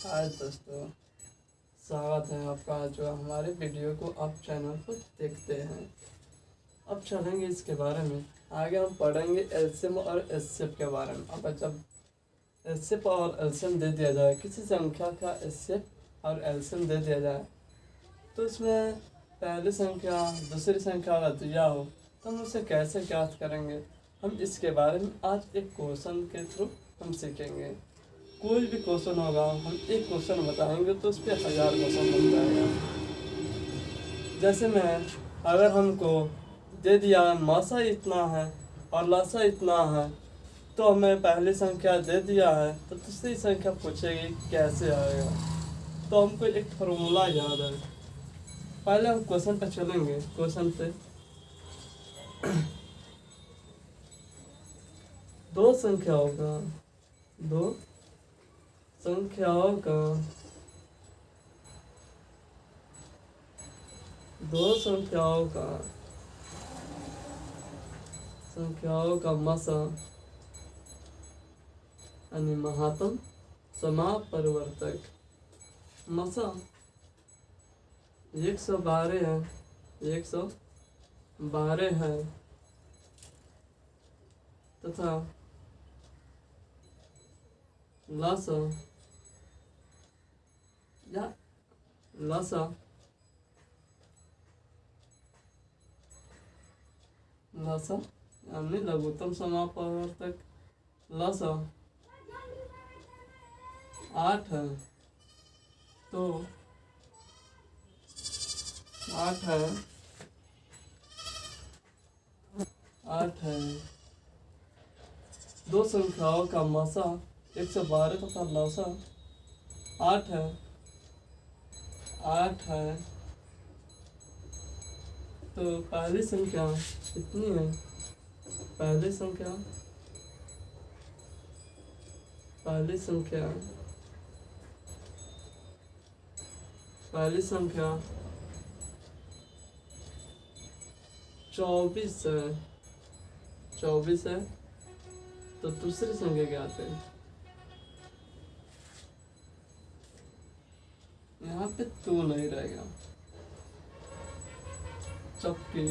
हाय दोस्तों, स्वागत है आपका जो हमारे वीडियो को आप चैनल पर देखते हैं। अब चलेंगे इसके बारे में आगे हम पढ़ेंगे एलसीएम और एचसीएफ के बारे में। अब जब एचसीएफ और एलसीएम दे दिया जाए, किसी संख्या का एचसीएफ और एलसीएम दे दिया जाए, तो इसमें पहली संख्या दूसरी संख्या का दिया हो तो हम उसे कैसे ज्ञात करेंगे, हम इसके बारे में आज एक क्वेश्चन के थ्रू हम सीखेंगे। कोई भी क्वेश्चन होगा, हम एक क्वेश्चन बताएंगे तो उस पर 1000 क्वेश्चन बन जाएगा। जैसे मैं अगर हमको दे दिया मासा इतना है और लासा इतना है, तो हमें पहली संख्या दे दिया है तो दूसरी संख्या पूछेगी कैसे आएगा, तो हमको एक फार्मूला याद है। पहले हम क्वेश्चन पे चलेंगे। क्वेश्चन पे दो संख्याओं का दो संख्याओं का मसा यानी महात्म समापरिवर्तक मसा 112 है, 112 है तथा लासा यानी लघुत्तम समापरिवर्तक लासा 8 है, तो 8 है। दो संख्याओं का मसा 112 तथा लासा 8 है, तो पहली संख्या कितनी है? पहली संख्या 24 है, तो दूसरी संख्या ज्ञात है। यहाँ पे 2 नहीं रहेगा, चौकी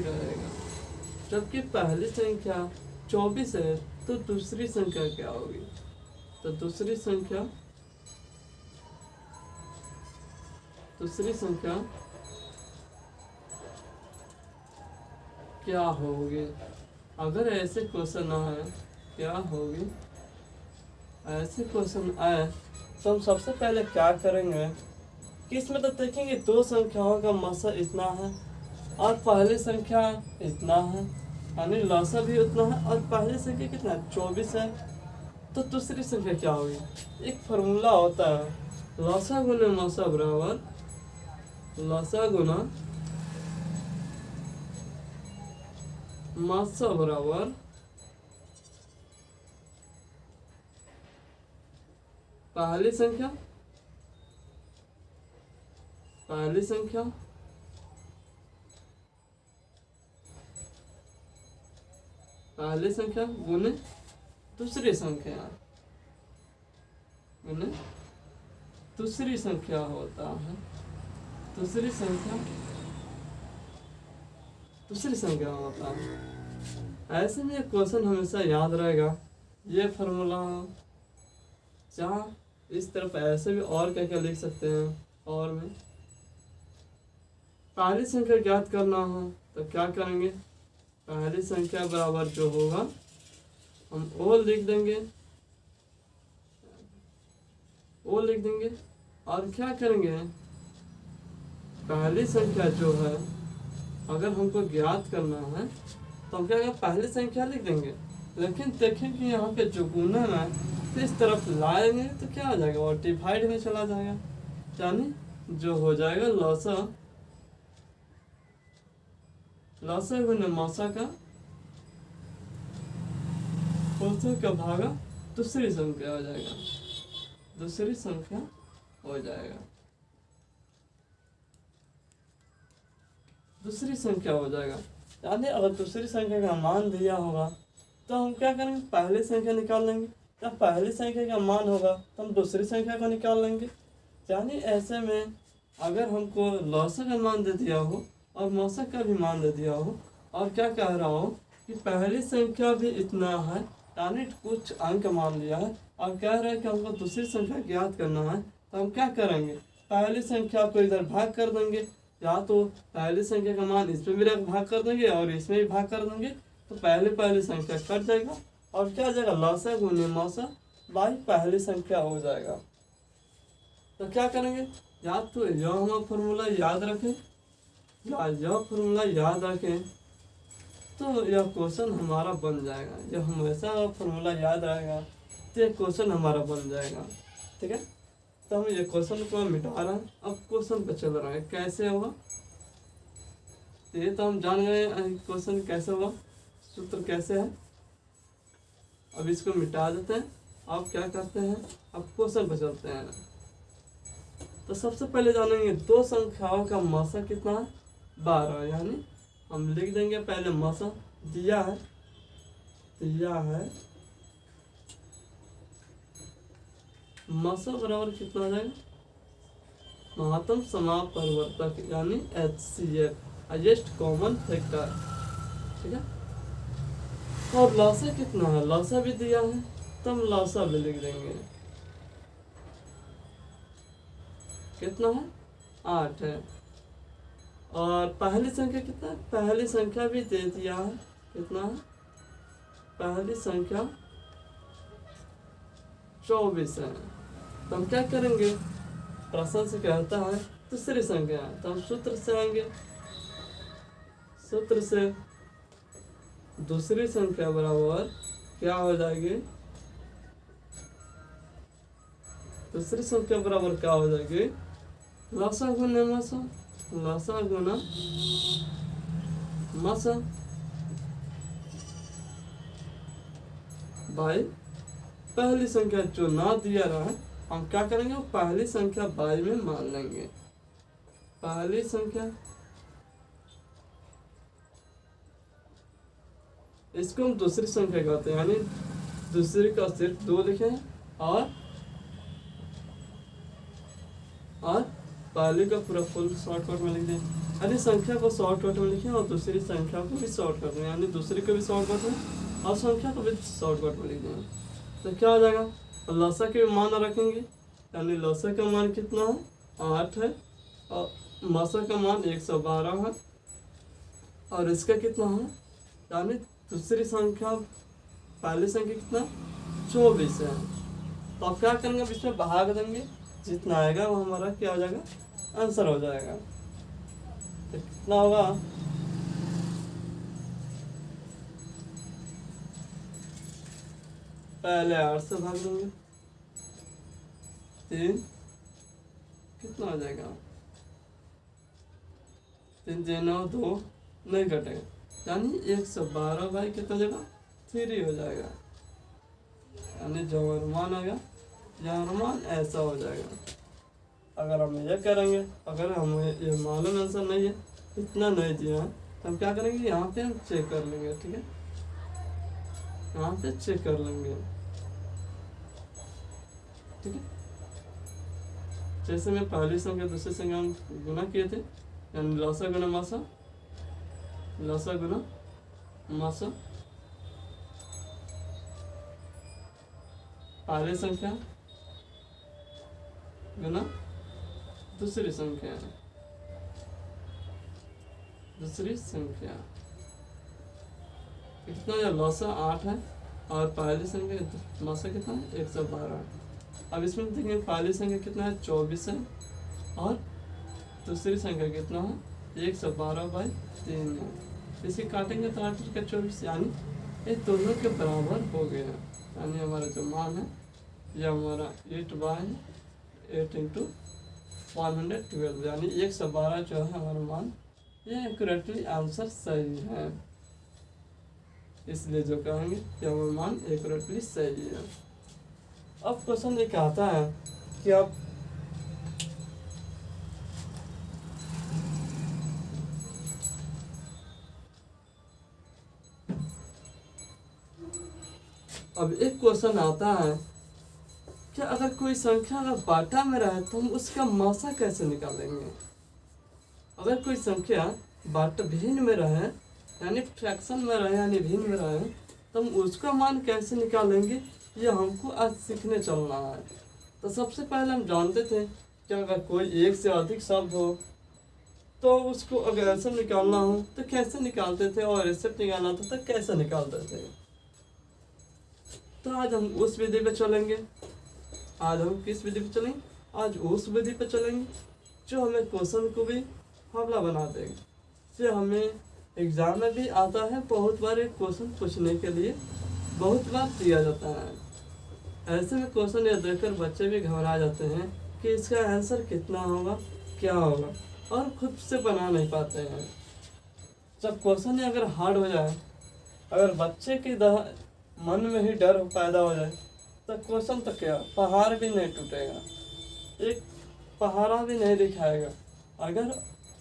रहेगा। जबकि पहली संख्या 24 है, तो दूसरी संख्या क्या होगी? तो दूसरी संख्या क्या होगी? अगर ऐसे क्वेश्चन आए क्या होगी, ऐसे क्वेश्चन आए तो हम सबसे पहले क्या करेंगे कि इसमें तो देखेंगे दो संख्याओं का मसा इतना है और पहली संख्या इतना है, यानी लासा भी उतना है, और पहली संख्या कितना है? 24 है, तो दूसरी संख्या क्या होगी? एक फार्मूला होता है, लासा गुना मसा बराबर लासा गुना मासा बराबर पहली संख्या गुने दूसरी संख्या होता है। दूसरी संख्या होता है। ऐसे में क्वेश्चन हमेशा याद रहेगा, ये फार्मूला। जहाँ इस तरफ ऐसे भी और क्या क्या लिख सकते हैं, और में पहली संख्या ज्ञात करना हो तो क्या करेंगे? पहली संख्या बराबर जो होगा हम वो लिख देंगे और क्या करेंगे? पहली संख्या जो है अगर हमको ज्ञात करना है तो हम क्या करेंगे? पहली संख्या लिख देंगे, लेकिन देखेंगे यहाँ पे जो गुना है तो इस तरफ लाएंगे तो क्या हो जाएगा? और डिवाइड में चला जाएगा, यानी जो हो जाएगा लासा गुना मासा का भागा दूसरी संख्या हो जाएगा। दूसरी संख्या हो जाएगा। यानी अगर दूसरी संख्या का मान दिया होगा तो हम क्या करेंगे? पहली संख्या निकाल लेंगे, जब पहली संख्या का मान होगा तो हम दूसरी संख्या को निकाल लेंगे। यानी ऐसे में अगर हमको लौसा का मान दे दिया हो और मौसक का भी मान दे दिया हो और क्या कह रहा हो कि पहली संख्या भी इतना है, यानी कुछ अंक मान लिया है और कह रहा है कि हमको दूसरी संख्या ज्ञात करना है, तो हम क्या करेंगे, पहली संख्या को इधर भाग कर देंगे, या तो पहली संख्या का मान इसमें भी भाग कर देंगे और इसमें भी भाग कर देंगे, तो पहली संख्या कट जाएगा और क्या हो जाएगा, लौसा गुने मौसा बाई पहली संख्या हो जाएगा। तो क्या करेंगे, या तो यह हम फॉर्मूला याद रखें या यह फॉर्मूला याद रखें तो यह क्वेश्चन हमारा बन जाएगा। जब हम ऐसा फॉर्मूला याद रहेगा तो यह क्वेश्चन हमारा बन जाएगा। ठीक है, तो हम ये क्वेश्चन को मिटा रहे हैं, अब क्वेश्चन पे चल रहा है कैसे होगा। ये तो हम जान गए क्वेश्चन कैसे होगा, सूत्र कैसे है। अब इसको मिटा देते हैं। अब क्या करते हैं, अब क्वेश्चन पे चलते हैं। तो सबसे पहले जानेंगे दो संख्याओं का मौसा कितना है, 12। यानी हम लिख देंगे पहले मौसा दिया है मौसा बराबर कितना हो जाएगा, महत्तम समापवर्तक यानी HCF, हाईएस्ट कॉमन फैक्टर। ठीक है, और लौसा कितना है, लौसा भी दिया है तो हम लौसा भी लिख देंगे। कितना है, 8 है। और पहली संख्या कितना है, पहली संख्या भी दे दिया है, कितना है, पहली संख्या 24 है। तो हम क्या करेंगे, प्रश्न से कहता है दूसरी संख्या, तो हम सूत्र से आएंगे। सूत्र से दूसरी संख्या बराबर क्या हो जाएगी, दूसरी संख्या बराबर क्या हो जाएगी, लौसा गुना मौसा, लौसा गुना मौसा बाई पहली संख्या जो ना दिया रहा है हम क्या करेंगे, वो पहली संख्या बाई में मान लेंगे। पहली संख्या, इसको हम दूसरी संख्या कहते हैं, यानी दूसरी का सिर्फ 2 लिखे और पहले का पूरा फुल शॉर्टकट में लिख दें, यानी संख्या को शॉर्टकट में लिखें और दूसरी संख्या को भी शॉर्टकट में, यानी दूसरी को भी शॉर्टकट में और संख्या को भी शॉर्टकट में लिख दें। तो क्या हो जाएगा, लौसा के मान रखेंगे, यानी लौसा का मान कितना है, 8 है और मौसा का मान 112 है और इसका कितना है, यानी दूसरी संख्या पहली संख्या कितना 24 है। तो आप क्या करेंगे, अब इसमें भाग देंगे, जितना आएगा वो हमारा क्या हो जाएगा, आंसर हो जाएगा। तो कितना होगा, पहले 8 से भाग देंगे, 3 कितना हो जाएगा, 3 9 2 नहीं घटेगा, यानी 112 बाई कितना हो जाएगा, 3 हो जाएगा। यानी जो अनुमान आएगा, यह अनुमान ऐसा हो जाएगा। अगर हम ये करेंगे, अगर हमें ये मालूम आंसर नहीं है, इतना नहीं दिया है, तो हम क्या करेंगे, यहाँ पे हम चेक कर लेंगे। ठीक है, यहाँ पे चेक कर लेंगे। ठीक है, जैसे मैं पहली संख्या दूसरी संख्या हम गुना किए थे, यानी लौसा गुना मौसा, लौसा गुना मौसा, पहली संख्या गुना दूसरी संख्या, दूसरी संख्या कितना है, लौसा 8 है और पहली संख्या मौसा कितना है, 112। अब इसमें देखेंगे पहली संख्या कितना है, 24 है और दूसरी संख्या कितना है, 112 बाई 3 है। इसे काटेंगे तो 8 का 24, यानी ये दोनों के बराबर हो गया। यानी हमारा जो मान है यह हमारा 8 इंटू 112, यानी 112 जो है हमारा मान, ये एक्यूरेटली आंसर सही है, इसलिए जो कहेंगे कि हमारा मान एक्यूरेटली सही है। अब क्वेश्चन ये कहता है कि आप अब एक क्वेश्चन आता है कि अगर कोई संख्या अगर बाटा में रहे तो हम उसका मासा कैसे निकालेंगे। अगर कोई संख्या बाटा भिन्न में रहे यानी फ्रैक्शन में रहे यानी भिन्न में रहे तो हम उसका मान कैसे निकालेंगे, ये हमको आज सीखने चलना है। तो सबसे पहले हम जानते थे कि अगर कोई एक से अधिक शब्द हो तो उसको अगर ऐसे निकालना हो तो कैसे निकालते थे, और ऐसे निकालना था तो कैसे निकालते थे। तो आज हम उस विधि पे चलेंगे। आज हम किस विधि पे चलेंगे, आज उस विधि पे चलेंगे जो हमें क्वेश्चन को भी हमला बना देगा। से हमें एग्जाम में भी आता है, बहुत बार एक क्वेश्चन पूछने के लिए बहुत बार दिया जाता है। ऐसे में क्वेश्चन ये देखकर बच्चे भी घबरा जाते हैं कि इसका आंसर कितना होगा, क्या होगा, और खुद से बना नहीं पाते हैं। जब क्वेश्चन अगर हार्ड हो जाए, अगर बच्चे के मन में ही डर पैदा हो जाए तो क्वेश्चन तो क्या पहाड़ भी नहीं टूटेगा, एक पहाड़ा भी नहीं दिखाएगा। अगर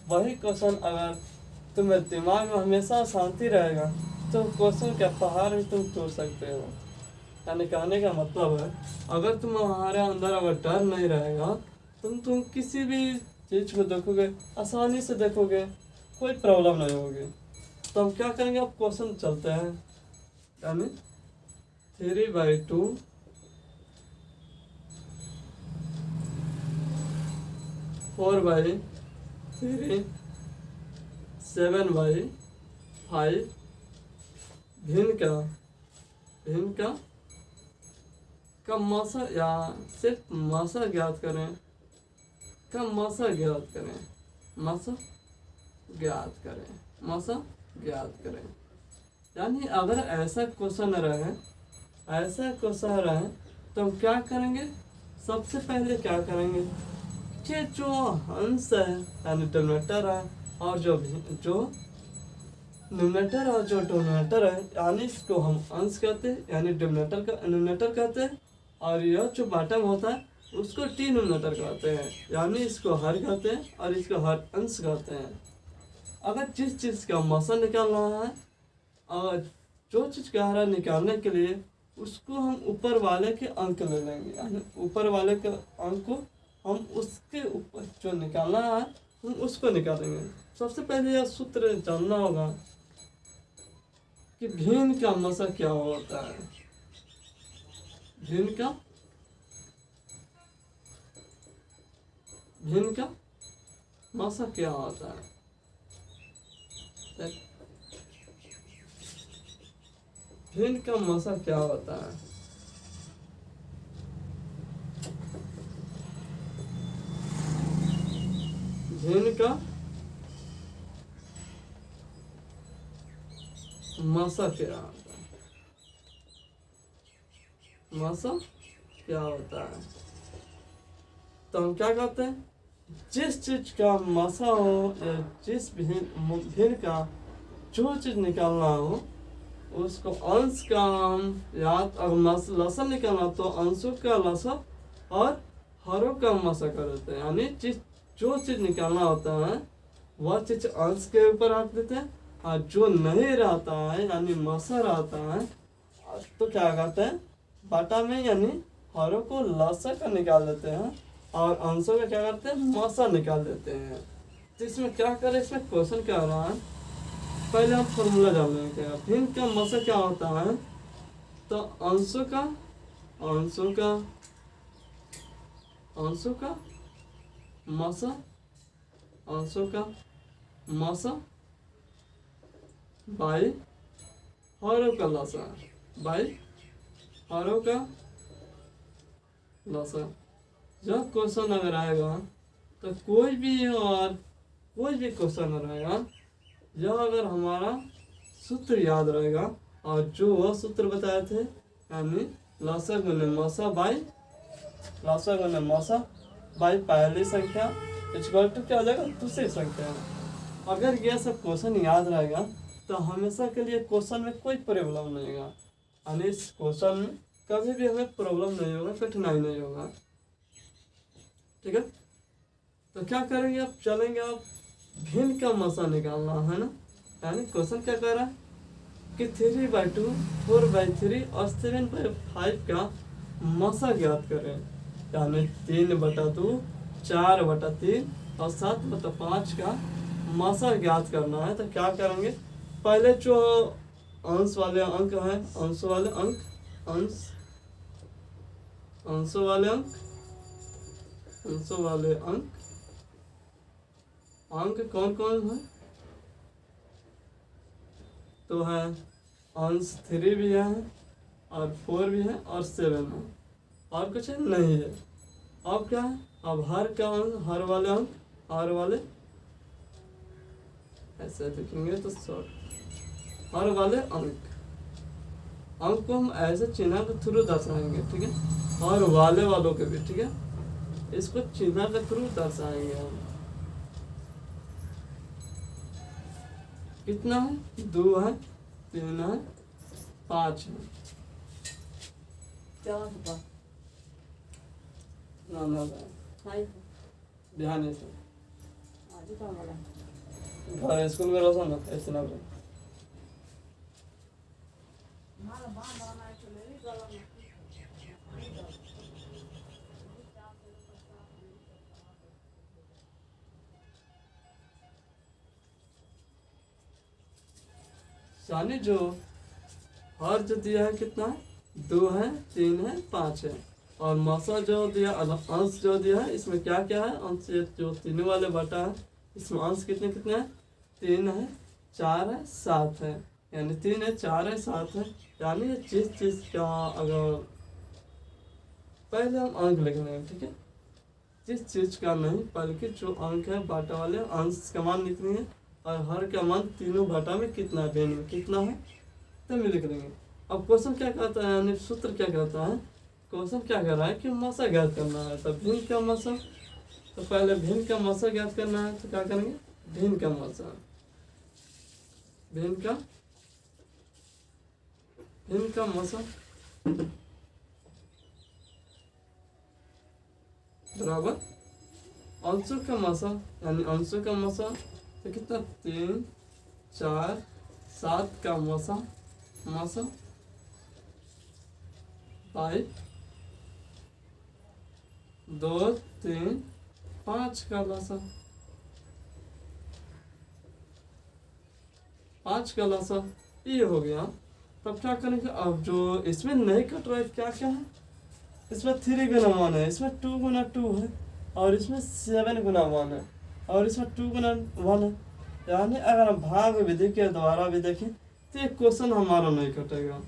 वही क्वेश्चन अगर तुम्हें दिमाग में हमेशा शांति रहेगा तो क्वेश्चन क्या पहाड़ भी तुम तोड़ सकते हो। यानी कहने का मतलब है अगर तुम्हारे अंदर अगर डर नहीं रहेगा तुम किसी भी चीज़ को देखोगे आसानी से देखोगे, कोई प्रॉब्लम नहीं होगी। तो हम क्या करेंगे, अब क्वेश्चन चलते हैं। यानी 3/2 4/3 7/5 भिन्न का मासा या सिर्फ मासा ज्ञात करें, मासा ज्ञात करें। यानी अगर ऐसा क्वेश्चन रहे तो हम क्या करेंगे, सबसे पहले क्या करेंगे कि जो अंश है यानी डिनोमिनेटर है और जो न्यूमरेटर और जो डिनोमिनेटर है यानी इसको हम अंश कहते हैं यानी डिनोमिनेटर कहते हैं, और यह जो बॉटम होता है उसको डिनोमिनेटर कहते हैं यानी इसको हर कहते हैं और इसको हर अंश कहते हैं। अगर जिस चीज़ का मासा निकालना है और जो चीज़ का हरा निकालने के लिए उसको हम ऊपर वाले के अंक ले लेंगे, यानी ऊपर वाले के अंक को हम उसके ऊपर जो निकालना है हम उसको निकालेंगे। सबसे पहले यह सूत्र जानना होगा कि भिन्न का मासा क्या होता है। भिन्न का मासा क्या होता है। भिन्न का मासा क्या होता है। भिन्न का मासा क्या होता है। मासा क्या होता है तो हम क्या कहते हैं, जिस चीज का मासा हो या जिस भिन्न का जो चीज निकालना हो उसको अंश का हम याद, अगर लसन निकालना तो अंशों का लसन और हरों का मासा कर देते हैं। यानी जो चीज निकालना होता है वह चीज अंश के ऊपर रख देते हैं, और जो नहीं रहता है यानी मासा रहता है तो क्या कहते हैं बाटा में यानी हरों को लसा का निकाल देते हैं और अंशों का क्या करते हैं मासा निकाल देते हैं। तो इसमें क्या करें, इसमें क्वेश्चन क्या हो रहा है, पहले हम फॉर्मूला जान लेंगे। भिन्न का मासा क्या होता है तो अंशों का मासा बाई हरों का लसा जब क्वेश्चन अगर आएगा तो कोई भी क्वेश्चन रहेगा, यह अगर हमारा सूत्र याद रहेगा और जो वह सूत्र बताए थे यानी लसा गुने मासा बाई पहली संख्या इक्वल टू क्या हो जाएगा दूसरी संख्या। अगर यह सब क्वेश्चन याद रहेगा तो हमेशा के लिए क्वेश्चन में कोई प्रॉब्लम नहीं होगा, यानी इस क्वेश्चन में कभी भी हमें प्रॉब्लम नहीं होगा, कठिनाई नहीं होगा। ठीक है, तो क्या करेंगे, अब चलेंगे, अब भिन्न का मासा निकालना है ना। यानी क्वेश्चन क्या कह रहा है कि 3/2, 4/3 और 7/5 का मसा ज्ञात करें। यानी 3/2, 4/3 और 7/5 का मसा ज्ञात करना है। तो क्या करेंगे, पहले जो अंश वाले अंक हैं, अंश वाले अंक, अंशों वाले अंक कौन कौन है? तो है अंश 3 भी है और 4 भी है और 7 है, और कुछ नहीं है। अब क्या है, अब हर वाले अंक, हर वाले ऐसे लिखेंगे तो शॉर्ट, हर वाले अंक को हम ऐसे चिन्ह के थ्रू दर्शाएंगे, ठीक है, और वाले वालों के भी, ठीक है, इसको चिन्ह के थ्रू दर्शाएंगे हम। कितना है? 2 है, 3 है, 5 है। क्या होगा? ना हाय ध्यान से आज का वाला घर स्कूल में रहो ना, ऐसे ना रहो। माला बांध वाला चले रे गला में यानी जो हर जो दिया है कितना है? 2 है, 3 है, 5 है। और मसा जो दिया, अंश जो दिया है, इसमें क्या क्या है? अंश जो 3 वाले बटा है, इसमें अंश कितने कितने हैं? 3 है, 4 है, 7 है। यानी 3 है, 4 है, 7 है। यानी जिस चीज़ का अगर पहले हम अंक लिख लेंगे, ठीक है, जिस चीज़ का नहीं, बल्कि जो अंक है बाटा वाले अंश का मान लिखनी है, और हर का मान तीनों बाटा में कितना है, भिन्न में कितना है, तब लिख लेंगे। अब क्वेश्चन क्या कहता है, यानी सूत्र क्या कहता है? क्वेश्चन क्या कह रहा है कि मसा ज्ञात करना है। तब भिन्न का मसा, तो पहले भिन्न का मसा ज्ञात करना है, तो क्या करेंगे? भिन्न का मसा, भिन्न का मसा बराबर अंशों का मसा, यानी अंशों का मसा तो कितना? 3, 4, 7 का मसा 5, 2, 3, 5 का लसा, 5 का लसा, ये हो गया। तब क्या करेंगे? अब जो इसमें नहीं कट रहा है, क्या क्या है? इसमें 3 गुना 1 है, इसमें 2 गुना 2 है, और इसमें 7 गुना 1 है, और इसमें 2 गुना 1 है। यानी अगर हम भाग विधि के द्वारा भी देखें तो ये क्वेश्चन हमारा नहीं कटेगा,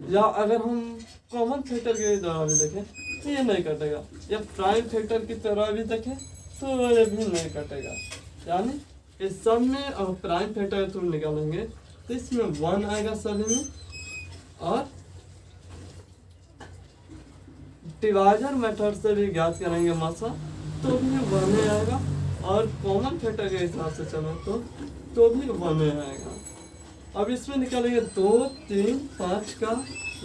या अगर हम कॉमन फैक्टर के द्वारा भी देखें तो ये नहीं कटेगा, या प्राइम फैक्टर की तरह भी देखें तो ये भी नहीं कटेगा। यानी इस सब में अगर प्राइम फैक्टर के थ्रू निकालेंगे तो इसमें 1 आएगा सभी में, और डिवाइजर मेथड से भी ज्ञात करेंगे मसा तो भी 1 आएगा, और कॉमन फैक्टर के हिसाब से चलो तो भी 1 आएगा। अब इसमें निकालेंगे 2, 3, 5 का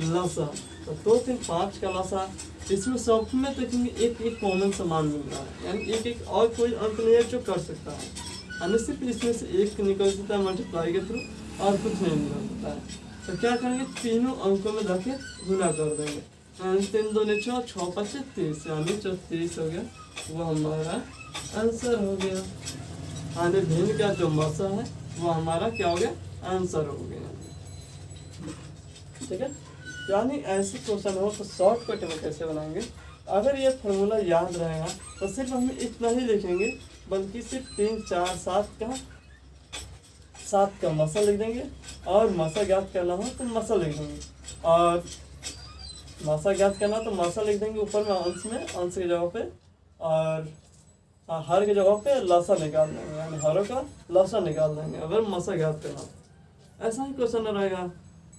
लसा, तो 2, 3, 5 का लसा। इसमें सब में देखेंगे एक एक कॉमन समान मिल रहा है, यानी एक एक और कोई अंक नहीं है जो कर सकता है, यानी सिर्फ इसमें से एक निकल सकता है मल्टीप्लाई के थ्रू, और कुछ नहीं निकल सकता है। तो क्या करेंगे? तीनों अंकों में जाके गुना कर देंगे, 3 दूनी 6, 6 5 30, यानी 30 हो गया, वो हमारा आंसर हो गया। यानी भिन्न का जो मसा है वो हमारा क्या हो गया? आंसर हो गया, ठीक है। यानी ऐसे क्वेश्चन हो तो शॉर्टकट में कैसे बनाएंगे? अगर ये फॉर्मूला याद रहेगा तो सिर्फ हम इतना ही लिखेंगे, बल्कि सिर्फ 3, 4, 7 का मसा लिख देंगे, और मसा ज्ञात करना हो तो मसा लिख देंगे, और मसा ज्ञात करना तो मसा लिख देंगे ऊपर में अंश की जगह पे, और हर की जगह पे लसा निकाल देंगे, यानी हरों का लसा निकाल देंगे अगर मसा ज्ञात करना। ऐसा ही क्वेश्चन रहेगा।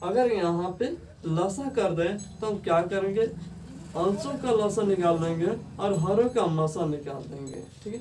अगर यहाँ पे लसा कर दें तो हम क्या करेंगे? अंशों का लसा निकाल देंगे और हरों का मसा निकाल देंगे, ठीक है।